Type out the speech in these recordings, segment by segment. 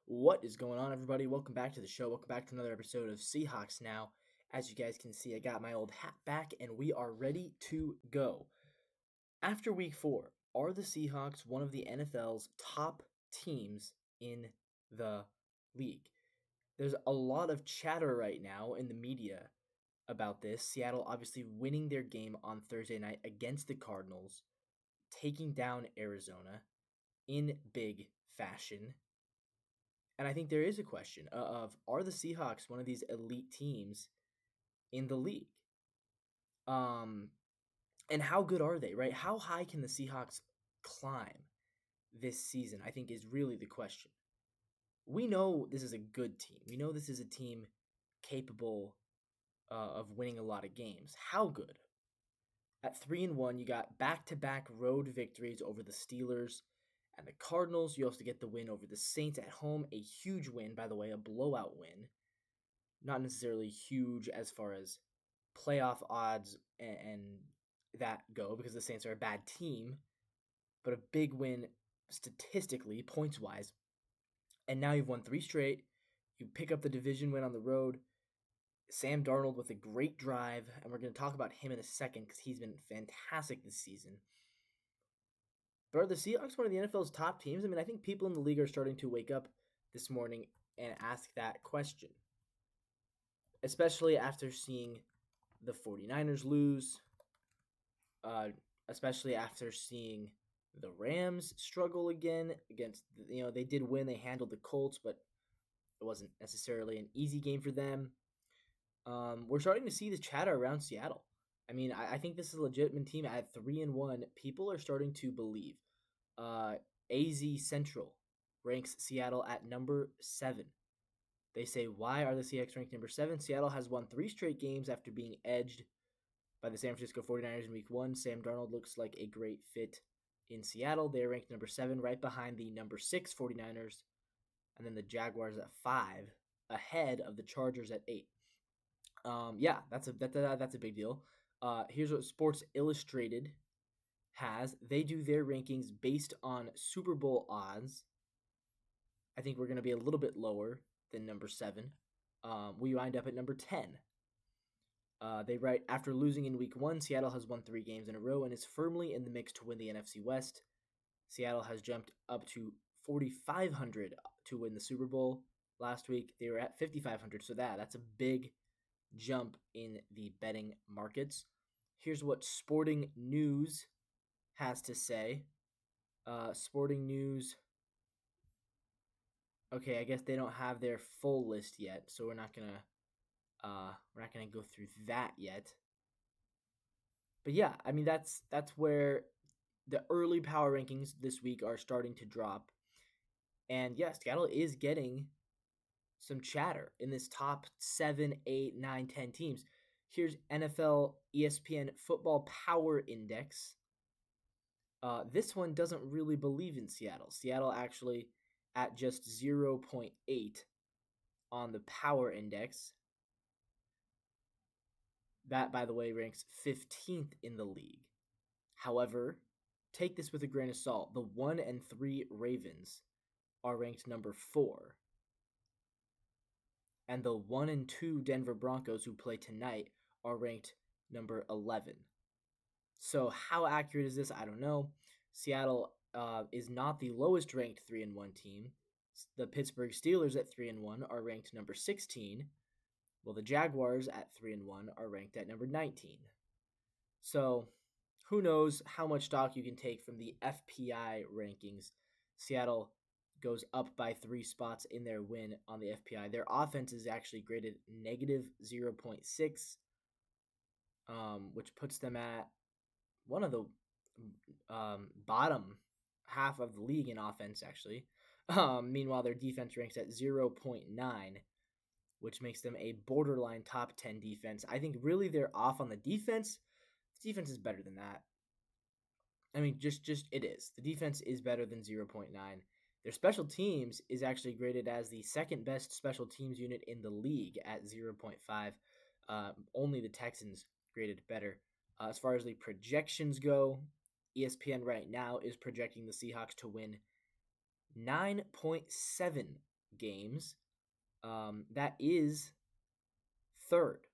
What is going on, everybody? Welcome back to the show. Welcome back to another episode of Seahawks Now. As you guys can see, I got my old hat back and we are ready to go. After week 4, are the Seahawks one of the NFL's top teams in the league? There's a lot of chatter right now in the media about this. Seattle obviously winning their game on Thursday night against the Cardinals, taking down Arizona in big fashion. And I think there is a question of are the Seahawks one of these elite teams in the league? Um, and how good are they, right? How high can the Seahawks climb this season? I think is really the question. We know this is a good team. We know this is a team capable of winning a lot of games. How good? At 3-1, you got back-to-back road victories over the Steelers and the Cardinals. You also get the win over the Saints at home, a huge win, by the way, a blowout win. Not necessarily huge as far as playoff odds and that go, because the Saints are a bad team, but a big win statistically, points-wise. And now you've won 3 straight. You pick up the division win on the road. Sam Darnold with a great drive, and we're going to talk about him in a second because he's been fantastic this season. But are the Seahawks one of the NFL's top teams? I mean, I think people in the league are starting to wake up this morning and ask that question, especially after seeing the 49ers lose, especially after seeing the Rams struggle again against, they did win. They handled the Colts, but it wasn't necessarily an easy game for them. We're starting to see the chatter around Seattle. I mean, I think this is a legitimate team. At 3-1, people are starting to believe. AZ Central ranks Seattle at number 7. They say, why are the Seahawks ranked number 7? Seattle has won 3 straight games after being edged by the San Francisco 49ers in week 1. Sam Darnold looks like a great fit in Seattle. They're ranked number 7, right behind the number 6 49ers, and then the Jaguars at 5, ahead of the Chargers at 8. Yeah, that's a big deal. Here's what Sports Illustrated has. They do their rankings based on Super Bowl odds. I think we're going to be a little bit lower than number 7. We wind up at number 10. They write, after losing in week 1, Seattle has won 3 games in a row and is firmly in the mix to win the NFC West. Seattle has jumped up to 4,500 to win the Super Bowl. Last week, they were at 5,500, so that's a big jump in the betting markets. Here's what Sporting News has to say. Sporting News. Okay, I guess they don't have their full list yet, so we're not gonna go through that yet. But yeah, I mean that's where the early power rankings this week are starting to drop. And yes, Seattle is getting some chatter in this top 7, 8, 9, 10 teams. Here's NFL ESPN Football Power Index. This one doesn't really believe in Seattle. Seattle actually at just 0.8 on the Power Index. That, by the way, ranks 15th in the league. However, take this with a grain of salt. The 1 and 3 Ravens are ranked number 4. And the 1 and 2 Denver Broncos, who play tonight, are ranked number 11. So how accurate is this? I don't know. Seattle is not the lowest ranked 3-1 team. The Pittsburgh Steelers at 3-1 are ranked number 16, while the Jaguars at 3-1 are ranked at number 19. So who knows how much stock you can take from the FPI rankings. Seattle goes up by 3 spots in their win on the FPI. Their offense is actually graded negative 0.6, which puts them at one of the bottom half of the league in offense, actually. Meanwhile, their defense ranks at 0.9, which makes them a borderline top 10 defense. I think really they're off on the defense. The defense is better than that. I mean, just it is. The defense is better than 0.9. Their special teams is actually graded as the second best special teams unit in the league at 0.5. Only the Texans graded better. As far as the projections go, ESPN right now is projecting the Seahawks to win 9.7 games, that is third,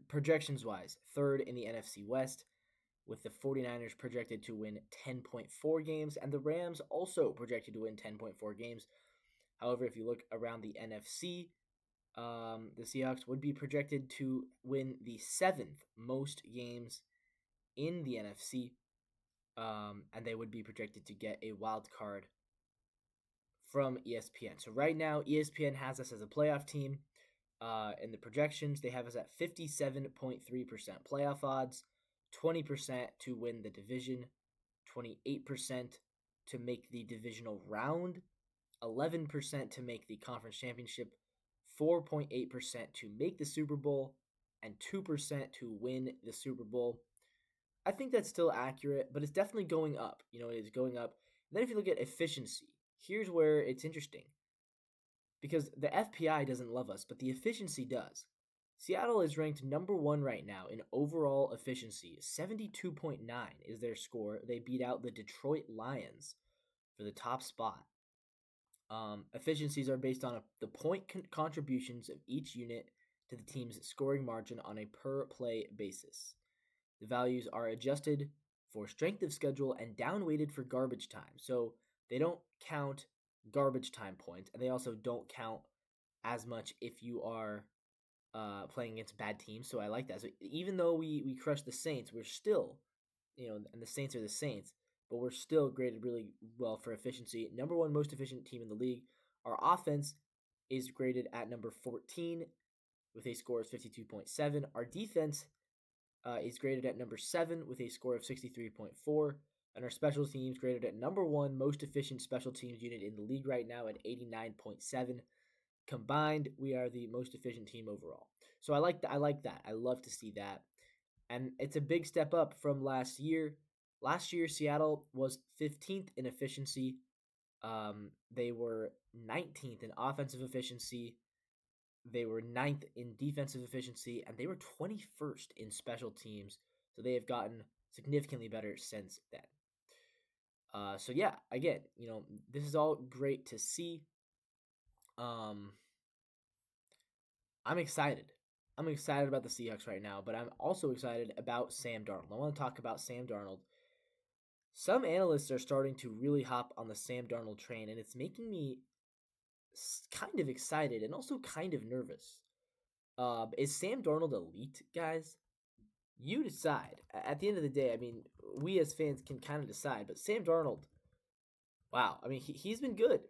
projections wise, third in the NFC West, with the 49ers projected to win 10.4 games, and the Rams also projected to win 10.4 games. However, if you look around the NFC, the Seahawks would be projected to win the 7th most games in the NFC, and they would be projected to get a wild card from ESPN. So right now, ESPN has us as a playoff team. In the projections, they have us at 57.3% playoff odds, 20% to win the division, 28% to make the divisional round, 11% to make the conference championship, 4.8% to make the Super Bowl, and 2% to win the Super Bowl. I think that's still accurate, but it's definitely going up. It is going up. And then if you look at efficiency, here's where it's interesting. Because the FPI doesn't love us, but the efficiency does. Seattle is ranked number 1 right now in overall efficiency. 72.9 is their score. They beat out the Detroit Lions for the top spot. Efficiencies are based on the point contributions of each unit to the team's scoring margin on a per-play basis. The values are adjusted for strength of schedule and downweighted for garbage time. So they don't count garbage time points, and they also don't count as much if you are playing against bad teams. So I like that. So even though we crushed the Saints, we're still, and the Saints are the Saints, but we're still graded really well for efficiency. Number 1 most efficient team in the league. Our offense is graded at number 14 with a score of 52.7. Our defense is graded at number 7 with a score of 63.4. And our special teams graded at number 1 most efficient special teams unit in the league right now at 89.7. Combined, we are the most efficient team overall. So I like that. I love to see that. And it's a big step up from last year. Last year, Seattle was 15th in efficiency. They were 19th in offensive efficiency. They were 9th in defensive efficiency, and they were 21st in special teams. So they have gotten significantly better since then. So yeah, again, this is all great to see. I'm excited. I'm excited about the Seahawks right now, but I'm also excited about Sam Darnold. I want to talk about Sam Darnold. Some analysts are starting to really hop on the Sam Darnold train, and it's making me kind of excited and also kind of nervous. Is Sam Darnold elite, guys? You decide. At the end of the day, I mean, we as fans can kind of decide, but Sam Darnold, wow. I mean, he's been good.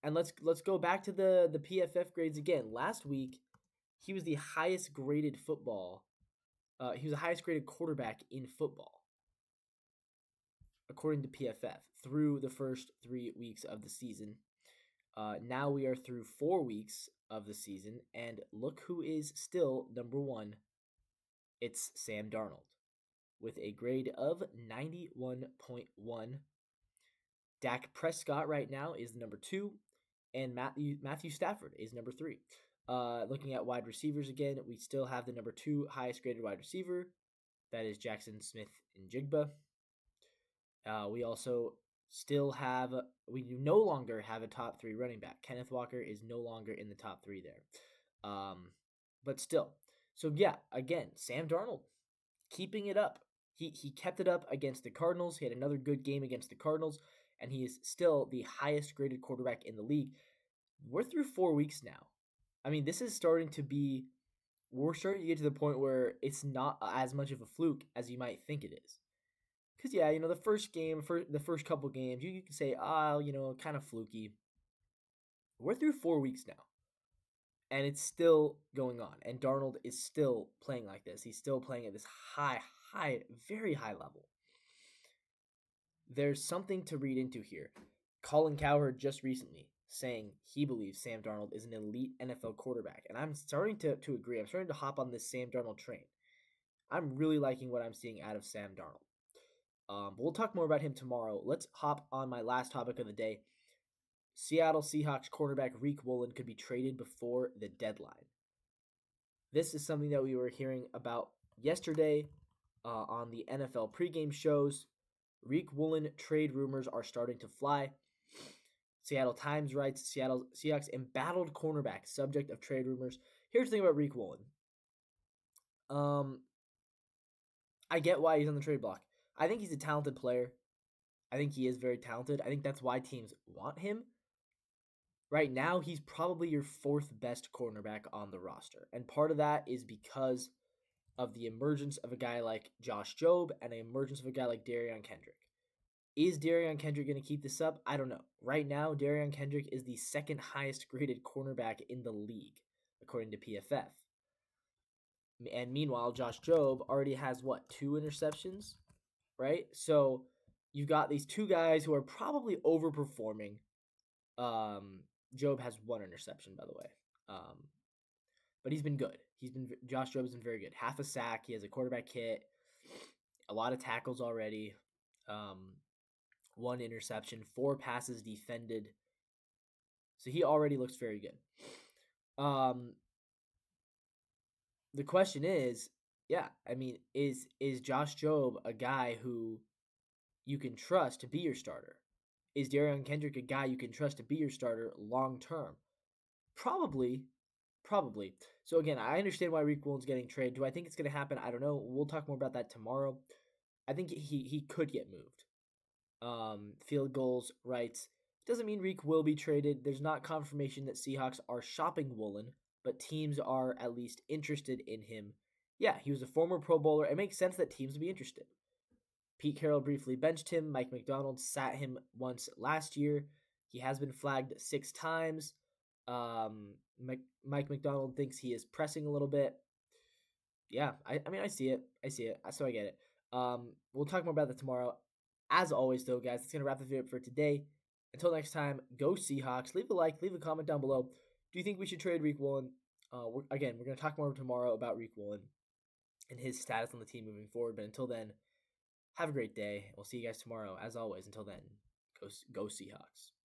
And let's go back to the PFF grades again. Last week, he was the highest graded he was the highest graded quarterback in football, according to PFF, through the first 3 weeks of the season. Now we are through 4 weeks of the season, and look who is still number 1. It's Sam Darnold with a grade of 91.1. Dak Prescott right now is number 2, and Matthew Stafford is number 3. Looking at wide receivers again, we still have the number 2 highest graded wide receiver. That is Jackson Smith-Njigba. We also we no longer have a top 3 running back. Kenneth Walker is no longer in the top 3 there. But still. So yeah, again, Sam Darnold keeping it up. He kept it up against the Cardinals. He had another good game against the Cardinals, and he is still the highest graded quarterback in the league. We're through 4 weeks now. I mean, we're starting to get to the point where it's not as much of a fluke as you might think it is. Because, yeah, the first couple games, you can say, kind of fluky. We're through 4 weeks now. And it's still going on. And Darnold is still playing like this. He's still playing at this high, very high level. There's something to read into here. Colin Cowherd just recently saying he believes Sam Darnold is an elite NFL quarterback. And I'm starting to agree. I'm starting to hop on this Sam Darnold train. I'm really liking what I'm seeing out of Sam Darnold. But we'll talk more about him tomorrow. Let's hop on my last topic of the day. Seattle Seahawks quarterback Riq Woolen could be traded before the deadline. This is something that we were hearing about yesterday on the NFL pregame shows. Riq Woolen trade rumors are starting to fly. Seattle Times writes, Seattle Seahawks embattled cornerback, subject of trade rumors. Here's the thing about Riq Woolen. I get why he's on the trade block. I think he's a talented player. I think he is very talented. I think that's why teams want him. Right now, he's probably your fourth best cornerback on the roster. And part of that is because of the emergence of a guy like Josh Jobe and the emergence of a guy like Darion Kendrick. Is Darion Kendrick going to keep this up? I don't know. Right now, Darion Kendrick is the second highest graded cornerback in the league, according to PFF. And meanwhile, Josh Jobe already has, 2 interceptions, right? So you've got these two guys who are probably overperforming. Jobe has 1 interception, by the way. But he's been good. Josh Jobe has been very good. Half a sack. He has a quarterback hit. A lot of tackles already. 1 interception. 4 passes defended. So he already looks very good. The question is, is Josh Jobe a guy who you can trust to be your starter? Is Darion Kendrick a guy you can trust to be your starter long term? Probably. So again, I understand why Riq Woolen's getting traded. Do I think it's going to happen? I don't know. We'll talk more about that tomorrow. I think he could get moved. Field Goals writes, doesn't mean Riq will be traded. There's not confirmation that Seahawks are shopping Woolen, but teams are at least interested in him. Yeah, he was a former Pro Bowler. It makes sense that teams would be interested. Pete Carroll briefly benched him. Mike McDonald sat him once last year. He has been flagged 6 times. Mike McDonald thinks he is pressing a little bit. Yeah, I see it. So I get it. We'll talk more about that tomorrow. As always, though, guys, that's going to wrap the video up for today. Until next time, go Seahawks. Leave a like, leave a comment down below. Do you think we should trade Riq Woolen? We're going to talk more tomorrow about Riq Woolen and his status on the team moving forward. But until then, have a great day. We'll see you guys tomorrow. As always, until then, go Seahawks.